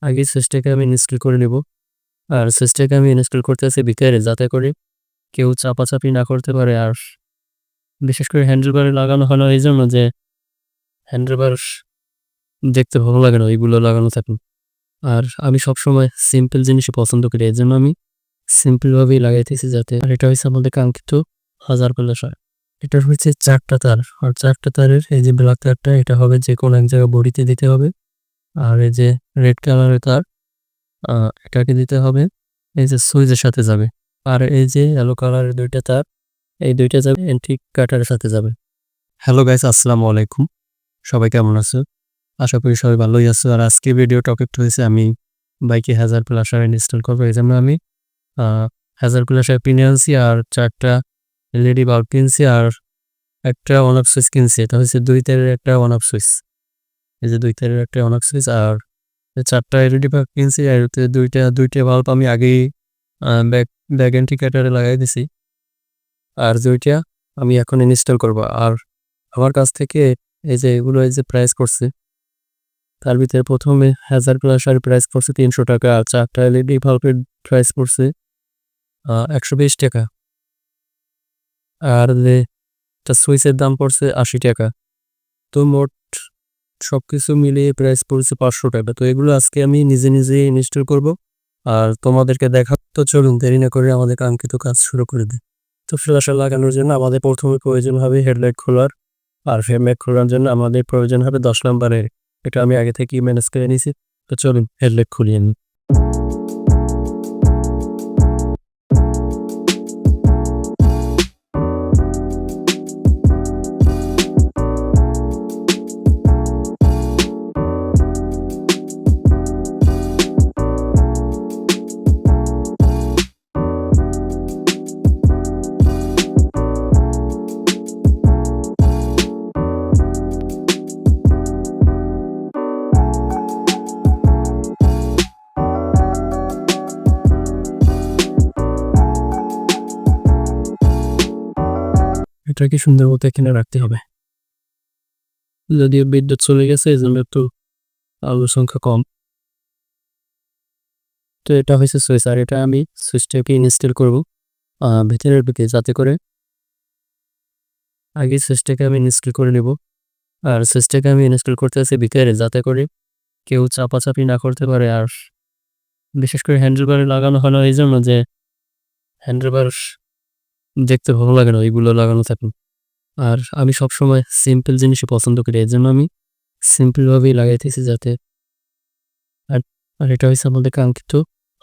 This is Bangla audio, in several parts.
আগে সুইচটাকে আমি ইনস্টল করে নেব। আর সুইচটাকে আমি ইনস্টল করতেছি ভিতরে, যাতে করে কেউ চাপাচাপি না করতে পারে। আর বিশেষ করে হ্যান্ডেলবারে লাগানো হলো এই জন্য যে হ্যান্ডেলবার দেখতে ভালো লাগে না ওইগুলো লাগানো থাকলে। আর আমি সবসময় সিম্পল জিনিসই পছন্দ করি, এই জন্য আমি সিম্পলভাবেই লাগাইতেছি যাতে। আর এটা হচ্ছে আমাদের কাঙ্ক্ষিত হাজার প্লাস হয়। এটার হচ্ছে 4টা তার, আর 4টা তারের এই যে ব্ল্যাক তারটা এটা হবে যে কোনো এক জায়গায় বডিতে দিতে হবে। আর এই যে রেড কালারের তার এটাকে দিতে হবে এই যে সুইচের সাথে যাবে। আর এই যে ইয়েলো কালারের 2টা তার, এই 2টা যাবে এন্ট্রি কাটারের সাথে যাবে। হ্যালো গাইস, আসসালামু আলাইকুম। সবাই কেমন আছো? আশা করি সবাই ভালোই আছো। আর আজকে ভিডিও টপিকটা হয়েছে আমি বাইকে হাজার প্লাসার ইনস্টল করবো। এই জন্য আমি হাজার প্লাসার পিন আনছি, আর 4টা এলইডি বাল্ব কিনছি, আর একটা অন অফ সুইচ কিনছি। এটা হচ্ছে 2 তারের একটা অন অফ সুইচ, এই যে 2 তারের একটা অন অফ সুইচ। আর 4টা এলইডি বাল্ব কিনছি, আর দুইটা বাল্ব আমি আগেই ব্যাক ইন্ডিকেটরে লাগাই দিছি। আর 2টা আমি এখন ইনস্টল করব। আর আমার কাছ থেকে এই যে এগুলো এই যে প্রাইস করছে, তার ভিতরে প্রথমে হাজার প্লাসার প্রাইস পড়ছে 300 টাকা, আর 4টা এলইডি বাল্বের প্রাইস পড়ছে 120 টাকা। আর যে সুইচের দাম পড়ছে 80 টাকা। তো মোট সবকিছু মিলিয়ে প্রাইস পড়ছে 500 টাকা। তো এগুলো আজকে আমি নিজে ইনস্টল করব আর তোমাদেরকে দেখাবো। তো চলুন দেরি না করে আমাদের কাঙ্ক্ষিত কাজ শুরু করে দিই। তো ফ্ল্যাশার লাগানোর জন্য আমাদের প্রথমে প্রয়োজন হবে হেডলাইট খোলার। আর হেডলাইট খোলার জন্য আমাদের প্রয়োজন হবে 10 নম্বরের, এটা আমি আগে থেকেই ম্যানেজ করে নিয়েছি। তো চলুন হেডলাইট খুলিয়ে নিই। এটাকে সুন্দর মতো এখানে রাখতে হবে। যদিও বিদ্যুৎ চলে গেছে, এই জন্য একটু আলোর সংখ্যা কম। তো এটা হয়েছে সুইচ, আর এটা আমি সুইচটাকে ইনস্টল করব ভেতরের দিকে, যাতে করে আগে সুইচটাকে আমি ইনস্টল করে নেব। আর সুইচটাকে আমি ইনস্টল করতেছি ভিতরে, যাতে করে কেউ চাপাচাপি না করতে পারে। আর বিশেষ করে হ্যান্ডেলবারে লাগানো হলো এই জন্য যে হ্যান্ডেলবার দেখতে ভালো লাগে না ওইগুলো লাগানো থাকলে। আর আমি সবসময় সিম্পল জিনিসই পছন্দ করি, এই জন্য আমি সিম্পলভাবেই লাগাইতেছি যাতে। আর আর এটা হচ্ছে আমাদের কাঙ্ক্ষিত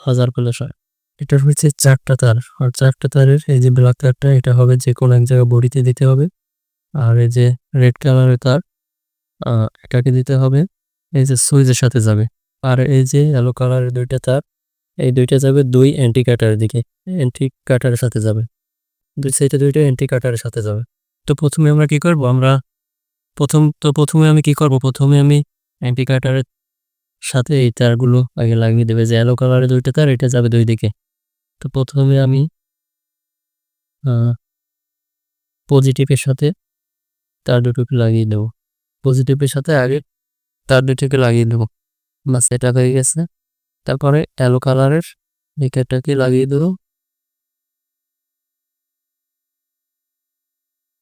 হাজার প্লাস হয়। এটার হচ্ছে 4টা তার, আর 4টা তারের এই যে ব্ল্যাক তারটা এটা হবে যে কোনো এক জায়গায় বডিতে দিতে হবে। আর এই যে রেড কালারের তার এটাকে দিতে হবে এই যে সুইচের সাথে যাবে। আর এই যে ইয়েলো কালারের 2টা তার, এই 2টা যাবে 2 অ্যান্টি কাটারের দিকে, অ্যান্টি কাটারের সাথে যাবে। 2 সাইডে 2টা অ্যান্টি কাটারের সাথে যাবে। তো প্রথমে আমরা কি করব, প্রথমে আমি কি করব, প্রথমে আমি অ্যান্টি কাটারের সাথে এই তারগুলো আগে লাগিয়ে দেবে। যে ইয়েলো কালারের 2টা তার, এটা যাবে 2 দিকে। তো প্রথমে আমি পজিটিভের সাথে তার দুটোকে লাগিয়ে দেবো। পজিটিভের সাথে আগে তার দুটোকে লাগিয়ে দেবো, বাস এটা হয়ে গেছে। তারপরে ইয়েলো কালারের এটাকে লাগিয়ে দেবো,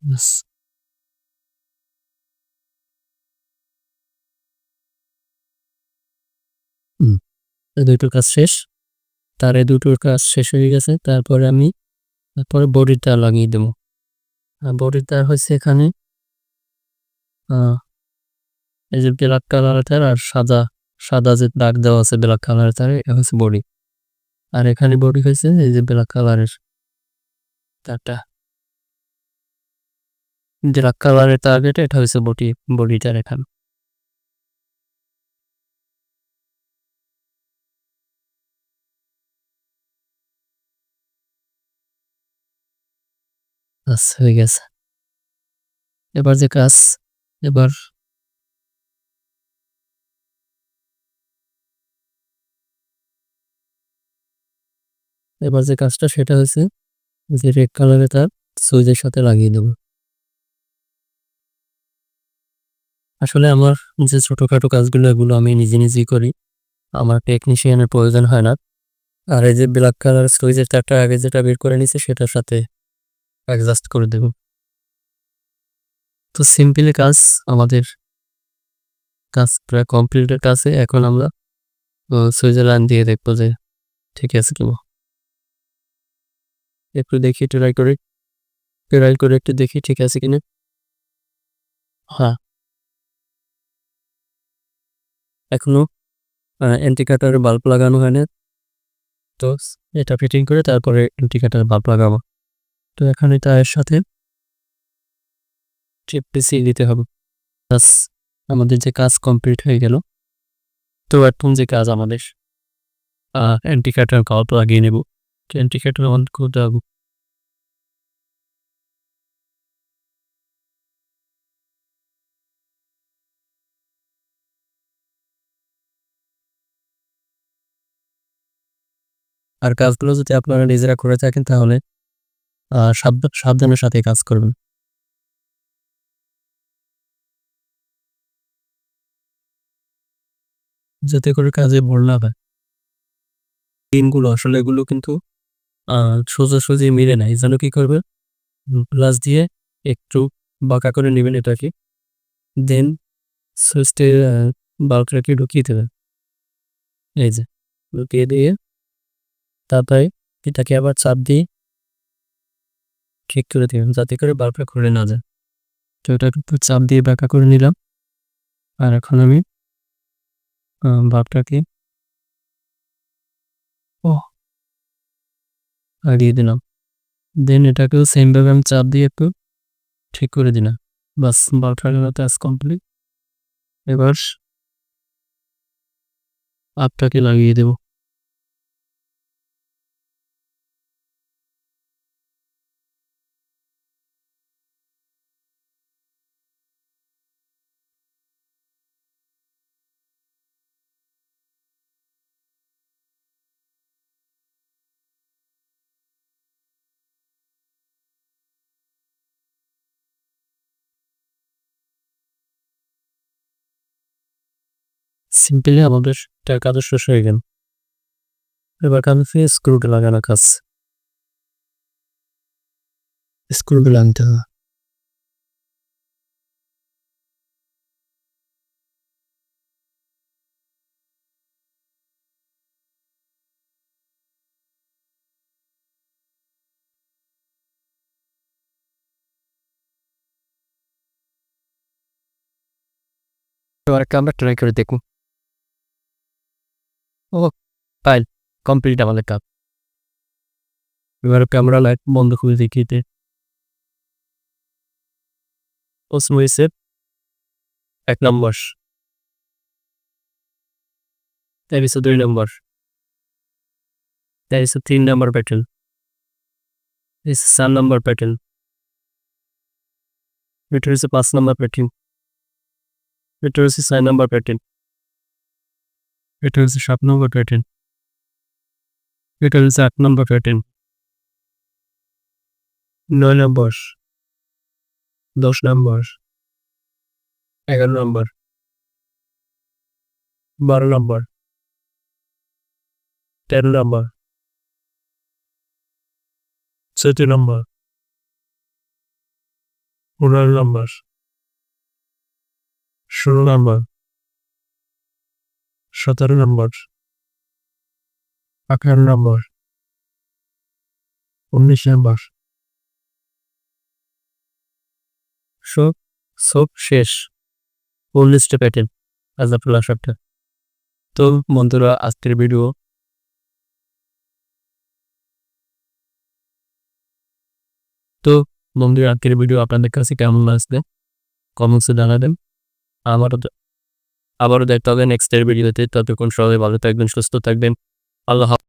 বাস। দুটোর কাজ শেষ, তার এই দুটোর কাজ শেষ হয়ে গেছে। তারপরে বডির তার লাগিয়ে দেবো। বডির তার হচ্ছে এখানে এই যে ব্ল্যাক কালারের তার, আর সাদা সাদা যে দাগ দেওয়া আছে ব্ল্যাক কালারের তারে, এটা হচ্ছে বডি। আর এখানে বডি হয়েছে এই যে ব্ল্যাক কালারের তারটা, ব্ল্যাক কালারের তার যেটা, এটা হচ্ছে বডিটার এখানে। বাস হয়ে গেছে। এবার যে কাজ, এবার এবার যে কাজটা সেটা হচ্ছে যে রেড কালারের তার সুইচের সাথে লাগিয়ে দেবো। আসলে আমার যে ছোটখাটো কাজগুলো এগুলো আমি নিজেই করি। আমার টেকনিশিয়ানের প্রয়োজন হয় না। আর এই যে ব্ল্যাক কালার সুইচের তারটা আগে যেটা বের করে নিয়েছি সেটার সাথে অ্যাডজাস্ট করে দেব। তো সিম্পলি আমাদের কাজ প্রায় কমপ্লিটের কাছে। এখন আমরা সুইচের লাইন দিয়ে দেখবো যে ঠিক আছে কিনা। একটু দেখি, ট্রাই করে একটু দেখি ঠিক আছে কিনা। হ্যাঁ, এখনো ইন্ডিকেটরের বাল্ব লাগানো হয় না, তো এটা ফিটিং করে তারপরে ইন্ডিকেটরের বাল্ব লাগাবো। তো এখন এটা এর সাথে টিপটিসি দিতে হবে। বাস, আমাদের যে কাজ কমপ্লিট হয়ে গেল। তো এখন যে কাজ আমাদের ইন্ডিকেটর বাল্ব লাগিয়ে নেব। ইন্ডিকেটর অন করতে হবে। আর কাজগুলো যদি আপনারা নিজেরা করে থাকেন তাহলে সাবধানের সাথে কাজ করবেন, যাতে করে কাজে ভুল না হয়। পিনগুলো আসলে এগুলো কিন্তু সোজাসুজি মিলে না। এই জন্য কি করবে, গ্লাস দিয়ে একটু বাঁকা করে নেবেন এটাকে, দেন সুইচটি বাল্বটাকে ঢুকিয়ে দেবেন। এই যে ঢুকিয়ে দিয়ে তারপরে এটাকে আবার চাপ দিয়ে ঠিক করে দেবেন, যাতে করে বাল্বটা খুলে না যায়। তো এটা একটু চাপ দিয়ে বাঁকা করে নিলাম। আর এখন আমি বাল্বটাকে লাগিয়ে দিলাম। দেন এটাকেও সেমভাবে আমি চাপ দিয়ে একটু ঠিক করে দিলাম। বাস, বাল্বটার কাজ কমপ্লিট। এবার আপটাকে লাগিয়ে দেব। সিম্পলি আমাদের কাজ শেষ হয়ে গেল। এবার কাজ হচ্ছে স্ক্রুটা লাগানো কাজ। স্ক্রুটা লাগাতে হবে। এবার একটা আমরা ট্রাই করে দেখুন। ও ফাইল কমপ্লিট আমাদের কাজ। এবার ক্যামেরা লাইট বন্ধ করে দেখিতে ওসমোসিসের 1 নম্বর, তাৰপিছত 2 নম্বর, তাৰপিছত 3 নম্বর প্যাটেল, 4 নম্বর প্যাটেল, এটা হচ্ছে 5 নম্বর প্যাটেল, এটা হচ্ছে 6 নম্বর প্যাটেল, এটা হচ্ছে 7 নম্বর প্যাটেল, এটা হচ্ছে 8 নম্বর প্যাটেল, 9 নম্বর, 10 নম্বর, 11 নম্বর, 12 নম্বর, 13 নম্বর, 14 নম্বর, 15 নম্বর, 16 নম্বর, 17 নম্বর, 18 নম্বর, 19 নম্বর। সব শেষ। 19টা প্যাটেল আজ আপনার সবটা। তো বন্ধুরা, আজকের ভিডিও আপনাদের কাছে কেমন লাগছে কমেন্টসে জানাবেন। আবারও দেখতে হবে নেক্সট ভিডিওতে। ততক্ষণ সবাই ভালো থাকবেন, সুস্থ থাকবেন। আল্লাহ হাফেজ।